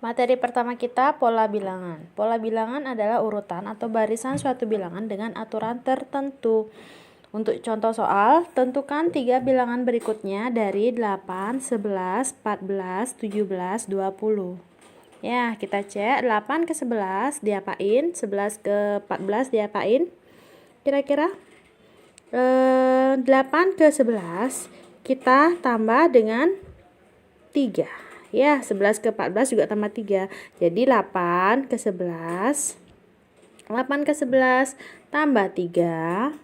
Materi pertama kita pola bilangan. Pola bilangan adalah urutan atau barisan suatu bilangan dengan aturan tertentu. Untuk contoh soal, tentukan 3 bilangan berikutnya dari 8, 11, 14, 17, 20. Ya, kita cek 8 ke 11 diapain? 11 ke 14 diapain? Kira-kira 8 ke 11 kita tambah dengan 3. Ya, 11 ke 14 juga tambah 3. Jadi 8 ke 11 tambah 3.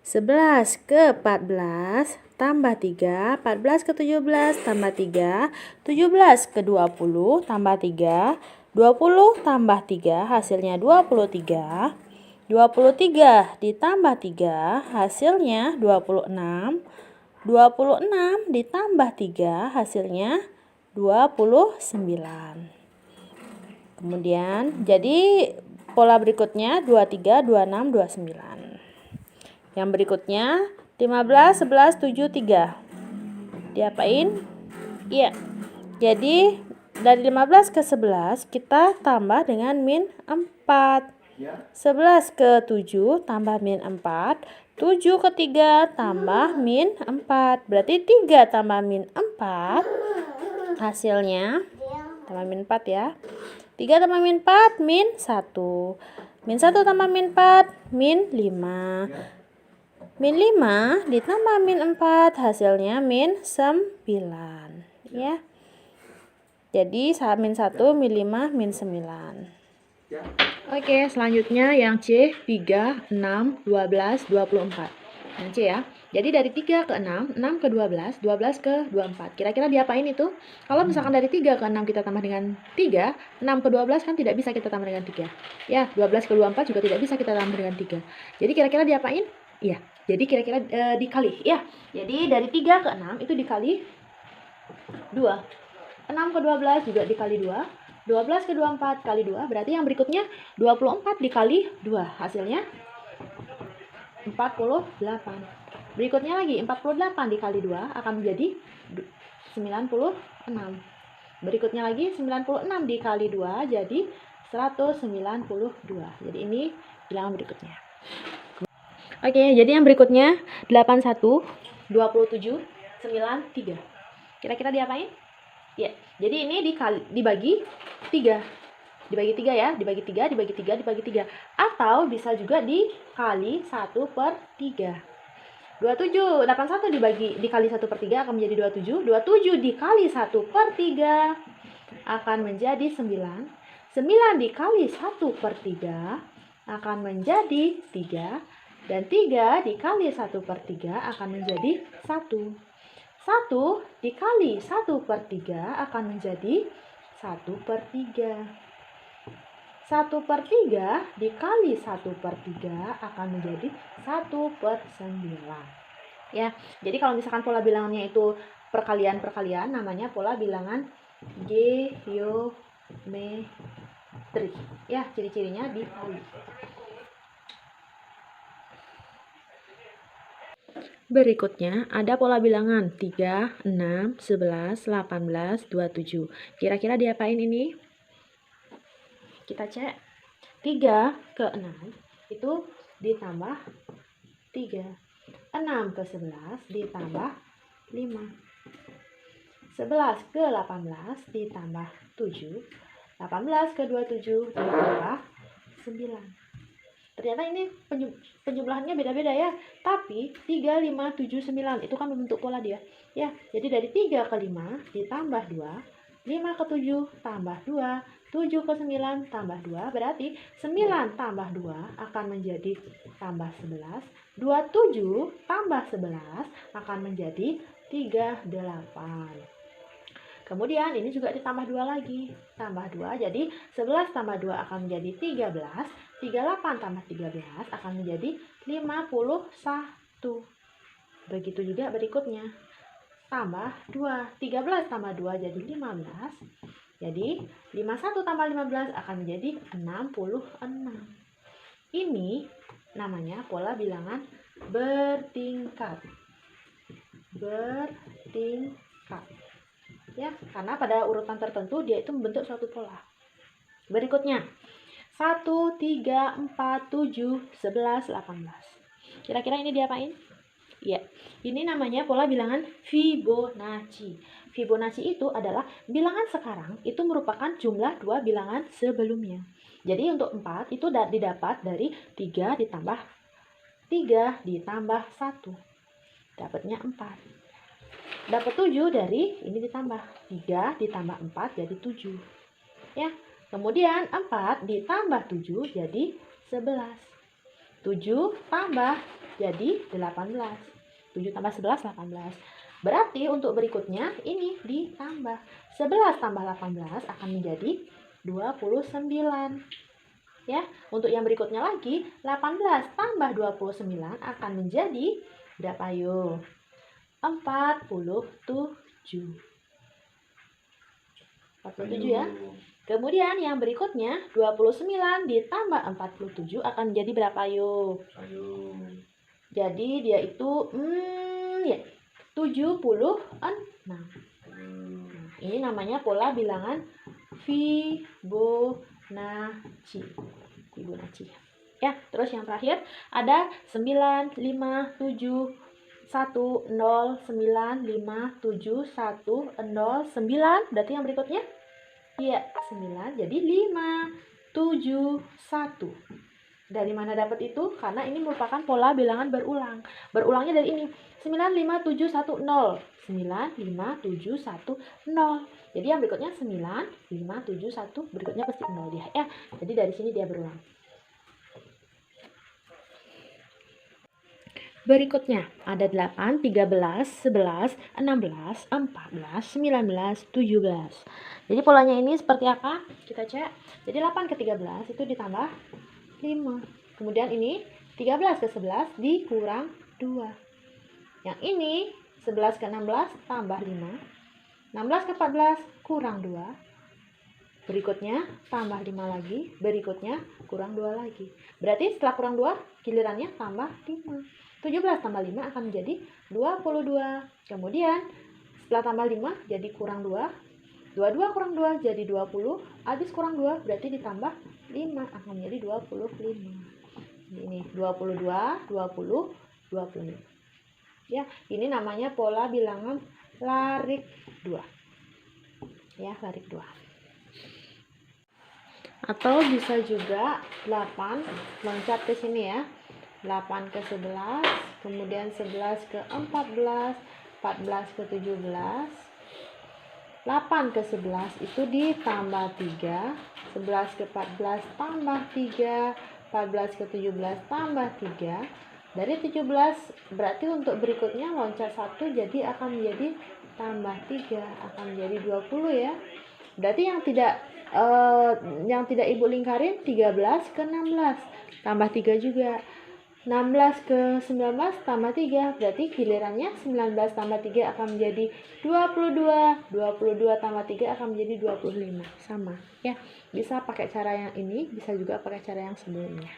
11 ke 14 tambah 3. 14 ke 17 tambah 3. 17 ke 20 tambah 3. 20 tambah 3 hasilnya 23. 23 ditambah 3 hasilnya 26. 26 ditambah 3 hasilnya 29. Kemudian jadi pola berikutnya 23, 26, 29. Yang berikutnya 15, 11, 7, 3. Diapain? Iya. Jadi dari 15 ke 11 kita tambah dengan min 4. 11 ke 7 tambah min 4. 7 ke 3 tambah min 4. Berarti 3 tambah min 4 hasilnya tambah min 4 ya. 3 tambah min 4 min 1. Min 1 tambah min 4 min 5. Min 5 ditambah min 4 hasilnya min 9 ya. Jadi min 1, min 5, min 9. Oke, selanjutnya yang C 3, 6, 12, 24. Yang C ya. Jadi dari 3 ke 6, 6 ke 12, 12 ke 24. Kira-kira diapain itu? Kalau misalkan dari 3 ke 6 kita tambah dengan 3, 6 ke 12 kan tidak bisa kita tambah dengan 3. Ya, 12 ke 24 juga tidak bisa kita tambah dengan 3. Jadi kira-kira diapain? Iya. Jadi kira-kira dikali ya. Jadi dari 3 ke 6 itu dikali 2. 6 ke 12 juga dikali 2. 12 ke 24 kali 2. Berarti yang berikutnya 24 dikali 2. Hasilnya 48. Berikutnya lagi 48 dikali 2 akan menjadi 96. Berikutnya lagi 96 dikali 2 jadi 192. Jadi ini bilangan berikutnya. Oke, jadi yang berikutnya 81, 27, 93. Kira-kira diapain? Ya, jadi ini dibagi 3. Dibagi 3 ya, dibagi 3, dibagi 3, dibagi 3. Atau bisa juga dikali 1/3. 27, 81 dikali 1/3 akan menjadi 27. 27 dikali 1/3 akan menjadi 9. 9 dikali 1/3 akan menjadi 3. Dan 3 dikali 1/3 akan menjadi 1. 1 dikali 1/3 akan menjadi 1/3. 1/3 dikali 1/3 akan menjadi 1/9. Ya, jadi kalau misalkan pola bilangannya itu perkalian-perkalian, namanya pola bilangan geometri. Ya, ciri-cirinya dikali. Berikutnya ada pola bilangan 3, 6, 11, 18, 27. Kira-kira diapain ini? Kita cek. 3 ke 6 itu ditambah 3. 6 ke 11 ditambah 5. 11 ke 18 ditambah 7. 18 ke 27 ditambah 9. Ternyata ini penjumlahannya beda-beda ya. Tapi 3, 5, 7, 9 itu kan membentuk pola dia. Ya, jadi dari 3 ke 5 ditambah 2, 5 ke 7 tambah 2, 7 ke 9 tambah 2, berarti 9 tambah 2 akan menjadi tambah 11. 27 tambah 11 akan menjadi 38. Kemudian ini juga ditambah 2 lagi. Tambah 2, jadi 11 tambah 2 akan menjadi 13. 38 tambah 13 akan menjadi 51. Begitu juga berikutnya. Tambah 2. 13 tambah 2 jadi 15. Jadi 51 tambah 15 akan menjadi 66. Ini namanya pola bilangan bertingkat. Bertingkat. ya, karena pada urutan tertentu dia itu membentuk suatu pola. Berikutnya 1, 3, 4, 7, 11, 18. Kira-kira ini diapain? Ya, ini namanya pola bilangan Fibonacci. Fibonacci itu adalah bilangan sekarang itu merupakan jumlah dua bilangan sebelumnya. Jadi untuk 4 itu didapat dari 3 ditambah 3 ditambah 1. Dapatnya 4. Dapat 7 dari ini ditambah 3 ditambah 4 jadi 7. Ya. Kemudian 4 ditambah 7 jadi 11. 7 tambah jadi 18. 7 tambah 11, 18. Berarti untuk berikutnya ini ditambah. 11 tambah 18 akan menjadi 29. Ya, untuk yang berikutnya lagi, 18 tambah 29 akan menjadi berapa yuk? 47. 47 ya. Kemudian yang berikutnya 29 ditambah 47 akan menjadi berapa yuk? Jadi dia itu 76. Ini namanya pola bilangan Fibonacci. Ya, terus yang terakhir ada 9, 5, 7, 1, 0, 9, 5, 7, 1, 0, 9. Berarti yang berikutnya? Iya, 9. Jadi 5, 7, 1. Dari mana dapat itu? Karena ini merupakan pola bilangan berulang. Berulangnya dari ini. 9, 5, 7, 1, 0. 9, 5, 7, 1, 0. Jadi yang berikutnya 9, 5, 7, 1. Berikutnya pasti 0 dia. Ya, jadi dari sini dia berulang. Berikutnya ada 8, 13, 11, 16, 14, 19, 17. Jadi polanya ini seperti apa? Kita cek. Jadi 8 ke 13 itu ditambah 5. Kemudian ini 13 ke 11 dikurang 2. Yang ini 11 ke 16 tambah 5. 16 ke 14 kurang 2. Berikutnya tambah 5 lagi. Berikutnya kurang 2 lagi. Berarti setelah kurang 2 gilirannya tambah 5. 17 tambah 5 akan menjadi 22. Kemudian setelah tambah 5 jadi kurang 2. 22 kurang 2 jadi 20. Habis kurang 2 berarti ditambah 5 akan menjadi 25. Ini 22, 20, 25. Ya, ini namanya pola bilangan larik 2. Ya, larik 2. Atau bisa juga 8 loncat ke sini ya. 8 ke 11, kemudian 11 ke 14, 14 ke 17. 8 ke 11 itu ditambah 3, 11 ke 14 tambah 3, 14 ke 17 tambah 3. Dari 17 berarti untuk berikutnya loncat 1 jadi akan menjadi tambah 3, akan menjadi 20 ya. Berarti yang tidak Ibu lingkarin 13 ke 16 tambah 3 juga. 16 ke 19 tambah 3, berarti gilirannya 19 tambah 3 akan menjadi 22, 22 tambah 3 akan menjadi 25, sama ya. Bisa pakai cara yang ini, bisa juga pakai cara yang sebelumnya.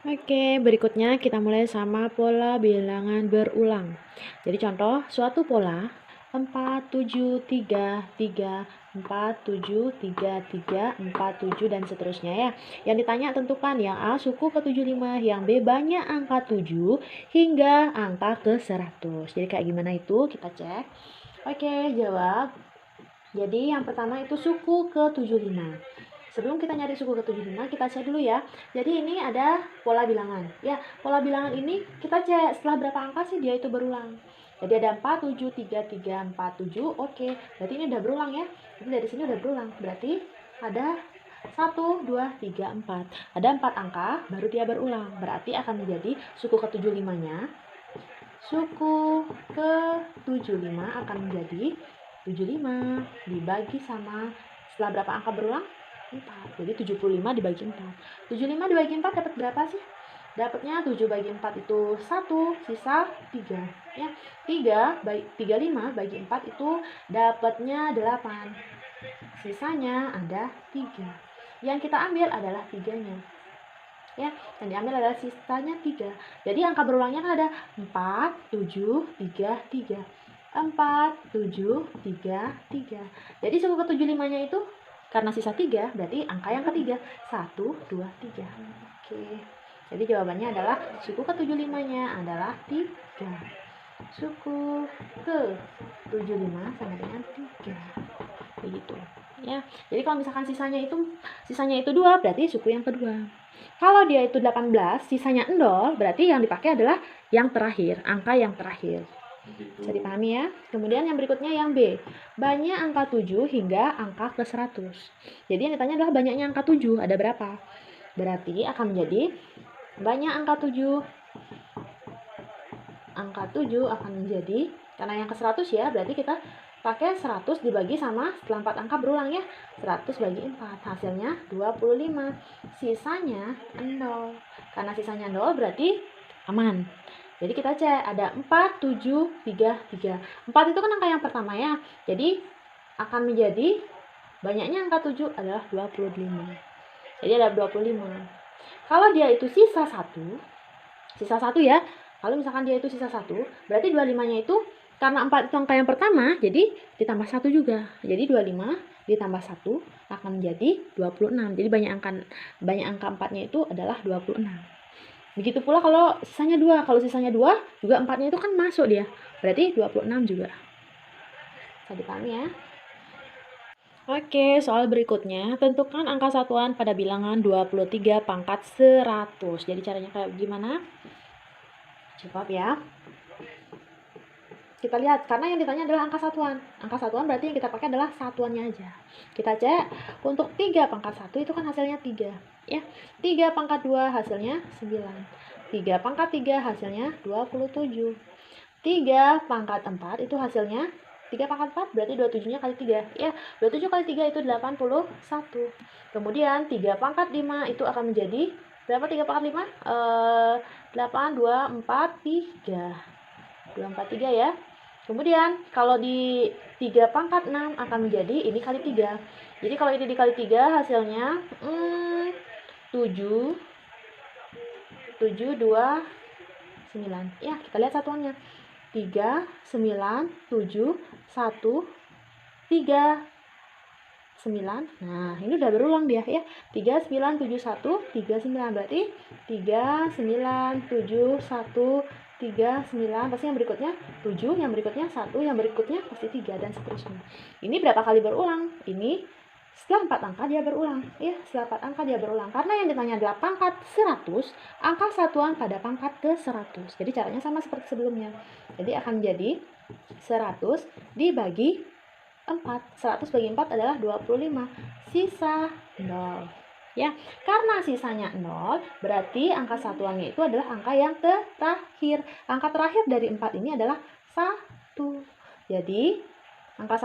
Oke, berikutnya kita mulai sama pola bilangan berulang. Jadi contoh, suatu pola 4, 7, 3, 3, 4, 7, 3, 3, 4, 7, dan seterusnya ya. Yang ditanya tentukan yang A suku ke 75, yang B banyak angka 7 hingga angka ke 100. Jadi kayak gimana itu? Kita cek. Oke, jawab. Jadi yang pertama itu suku ke 75. Sebelum kita nyari suku ke 75, kita cek dulu ya. Jadi ini ada pola bilangan. Ya, pola bilangan ini kita cek setelah berapa angka sih dia itu berulang. Jadi ada 4, 7, 3, 3, 4, 7. Oke, berarti ini udah berulang ya. Jadi dari sini udah berulang. Berarti ada 1, 2, 3, 4. Ada 4 angka, baru dia berulang. Berarti akan menjadi suku ke 75-nya. Suku ke 75 akan menjadi 75 dibagi sama, setelah berapa angka berulang? 4. Jadi 75 dibagi 4. 75 dibagi 4 dapat berapa sih? Dapatnya 7 bagi 4 itu 1, sisa 3. Ya, 35 bagi 4 itu dapatnya 8. Sisanya ada 3. Yang kita ambil adalah 3-nya. Ya, yang diambil adalah sisanya 3. Jadi angka berulangnya kan ada 4, 7, 3, 3. 4, 7, 3, 3. Jadi suku ke-75-nya itu karena sisa 3, berarti angka yang ketiga. 1, 2, 3. Oke. Jadi jawabannya adalah suku ke-75-nya adalah 3. Suku ke-75 sama dengan 3. Begitu. Ya. Jadi kalau misalkan sisanya itu 2, berarti suku yang kedua. Kalau dia itu 18, sisanya 0, berarti yang dipakai adalah yang terakhir, angka yang terakhir. Bisa dipahami ya? Kemudian yang berikutnya yang B. Banyak angka 7 hingga angka ke 100. Jadi yang ditanya adalah banyaknya angka 7, ada berapa? Berarti akan menjadi banyak angka 7. Angka 7 akan menjadi, karena yang ke 100 ya, berarti kita pakai 100 dibagi sama setelah 4 angka berulang ya. 100 bagi 4, hasilnya 25. Sisanya 0. Karena sisanya 0 berarti aman. Jadi kita cek, ada 4, 7, 3, 3. 4 itu kan angka yang pertama ya. Jadi akan menjadi banyaknya angka 7 adalah 25. Jadi ada 25. Kalau dia itu sisa 1 ya. Kalau misalkan dia itu sisa 1, berarti 25-nya itu karena 4 itu angka yang pertama, jadi ditambah 1 juga. Jadi 25 ditambah 1 akan menjadi 26. Jadi banyak angka 4-nya itu adalah 26. Begitu pula kalau sisanya 2. Kalau sisanya 2, juga 4-nya itu kan masuk dia. Berarti 26 juga. Bisa dipahami ya? Oke, soal berikutnya. Tentukan angka satuan pada bilangan 23 pangkat 100. Jadi caranya kayak gimana? Jawab ya. Kita lihat, karena yang ditanya adalah angka satuan. Angka satuan berarti yang kita pakai adalah satuannya aja. Kita cek, untuk 3 pangkat 1 itu kan hasilnya 3. Ya, 3 pangkat 2 hasilnya 9. 3 pangkat 3 hasilnya 27. 3 pangkat 4 itu hasilnya 3 pangkat 4 berarti 27-nya kali 3. Ya, 27 kali 3 itu 81. Kemudian 3 pangkat 5 itu akan menjadi berapa 3 pangkat 5? 8, 2, 4, 3. 243 ya. Kemudian kalau di 3 pangkat 6 akan menjadi ini kali 3. Jadi kalau ini dikali 3 hasilnya 7, 7, 2, 9. Ya, kita lihat satuannya. 3, 9, 7, 1, 3, 9. Nah, ini udah berulang dia ya. 3, 9, 7, 1, 3, 9. Berarti 3, 9, 7, 1, 3, 9, pasti yang berikutnya 7, yang berikutnya 1, yang berikutnya pasti 3, dan seterusnya. Ini berapa kali berulang? Ini setelah 4 angka dia berulang. Ya, setelah 4 angka dia berulang. Karena yang ditanya adalah pangkat 100, angka satuan pada pangkat ke 100. Jadi caranya sama seperti sebelumnya. Jadi akan menjadi 100 dibagi 4. 100 bagi 4 adalah 25. Sisa 0. Ya, karena sisanya 0, berarti angka satuannya itu adalah angka yang terakhir. Angka terakhir dari 4 ini adalah 1. Jadi, angka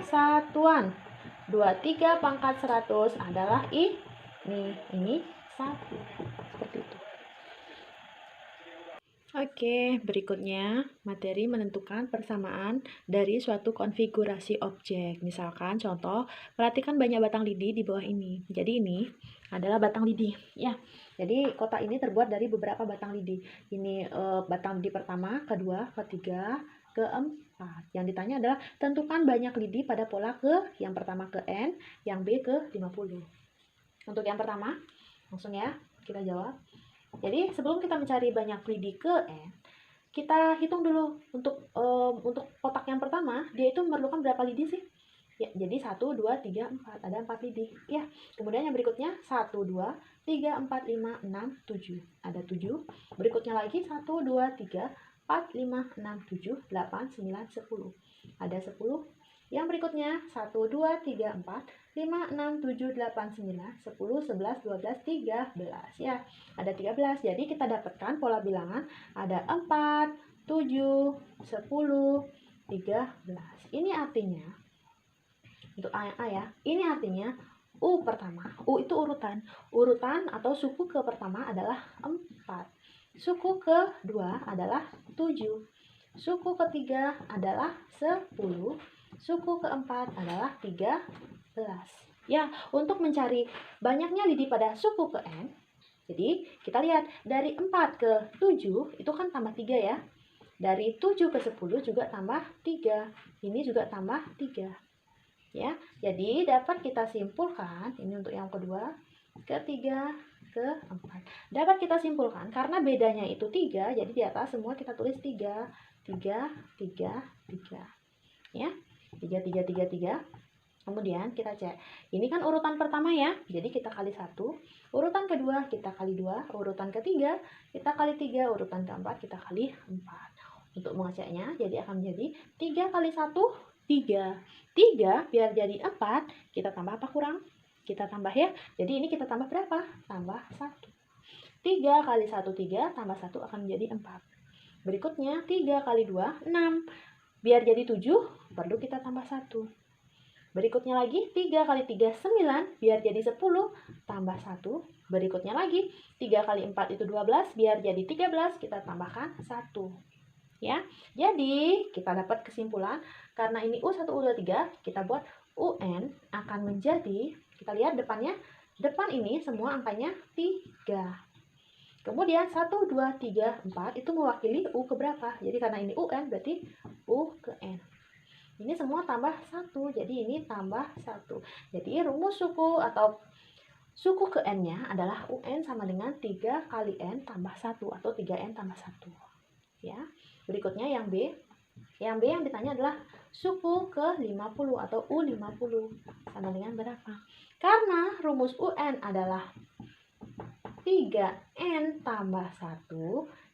satuan 23 pangkat 100 adalah ini 1. Seperti itu. Oke, berikutnya materi menentukan persamaan dari suatu konfigurasi objek. Misalkan contoh, perhatikan banyak batang lidi di bawah ini. Jadi ini adalah batang lidi, ya. Jadi kotak ini terbuat dari beberapa batang lidi. Ini batang lidi pertama, kedua, ketiga, keempat. Yang ditanya adalah tentukan banyak lidi pada pola ke yang pertama ke N, yang B ke 50. Untuk yang pertama, langsung ya, kita jawab. Jadi sebelum kita mencari banyak lidi ke N, kita hitung dulu untuk kotak yang pertama, dia itu memerlukan berapa lidi sih? Ya, jadi 1, 2, 3, 4. Ada 4 lidi. Ya, kemudian yang berikutnya 1, 2, 3, 4, 5, 6, 7. Ada 7. Berikutnya lagi 1, 2, 3, 4, 5, 6, 7, 8, 9, 10. Ada 10. Yang berikutnya 1, 2, 3, 4, 5, 6, 7, 8, 9, 10, 11, 12, 13. Ya, ada 13. Jadi kita dapatkan pola bilangan ada 4, 7, 10, 13. Ini artinya, untuk A yang A ya, ini artinya U pertama. U itu urutan. Urutan atau suku ke pertama adalah 4. Suku kedua adalah 7. Suku ketiga adalah 10. Suku keempat adalah 13. Ya, untuk mencari banyaknya lidi pada suku ke N, jadi kita lihat dari 4 ke 7 itu kan tambah 3 ya. Dari 7 ke 10 juga tambah 3. Ini juga tambah 3. Ya, jadi dapat kita simpulkan, ini untuk yang kedua, ketiga, keempat. Dapat kita simpulkan karena bedanya itu 3, jadi di atas semua kita tulis 3. 3, 3, 3. Ya, 3, 3, 3, 3. Kemudian kita cek. Ini kan urutan pertama ya. Jadi kita kali 1. Urutan kedua kita kali 2. Urutan ketiga kita kali 3. Urutan keempat kita kali 4. Untuk mengeceknya jadi akan menjadi 3 kali 1 3. 3 biar jadi 4, kita tambah apa kurang? Kita tambah ya. Jadi ini kita tambah berapa? Tambah 1. 3 kali 1 3 tambah 1 akan menjadi 4. Berikutnya 3 kali 2 6. Biar jadi 7 perlu kita tambah 1. Berikutnya lagi 3 kali 3 9, biar jadi 10 tambah 1. Berikutnya lagi 3 kali 4 itu 12, biar jadi 13 kita tambahkan 1. Ya. Jadi kita dapat kesimpulan karena ini U1 U2 3, kita buat UN akan menjadi, kita lihat depannya, depan ini semua angkanya 3. Kemudian 1 2 3 4 itu mewakili U ke berapa? Jadi karena ini UN berarti U ke N. Ini semua tambah 1, jadi ini tambah 1. Jadi rumus suku atau suku ke N-nya adalah UN sama dengan 3 kali N tambah 1 atau 3N tambah 1. Ya. Berikutnya yang B. Yang B yang ditanya adalah suku ke 50 atau U50 sama dengan berapa? Karena rumus UN adalah 3N tambah 1,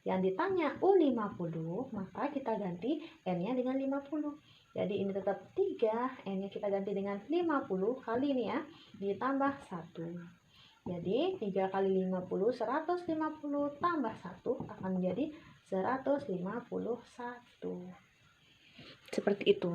yang ditanya U50, maka kita ganti N-nya dengan 50. Jadi ini tetap 3, N-nya kita ganti dengan 50 kali ini ya, ditambah 1. Jadi 3 kali 50, 150 tambah 1 akan menjadi 151. Seperti itu.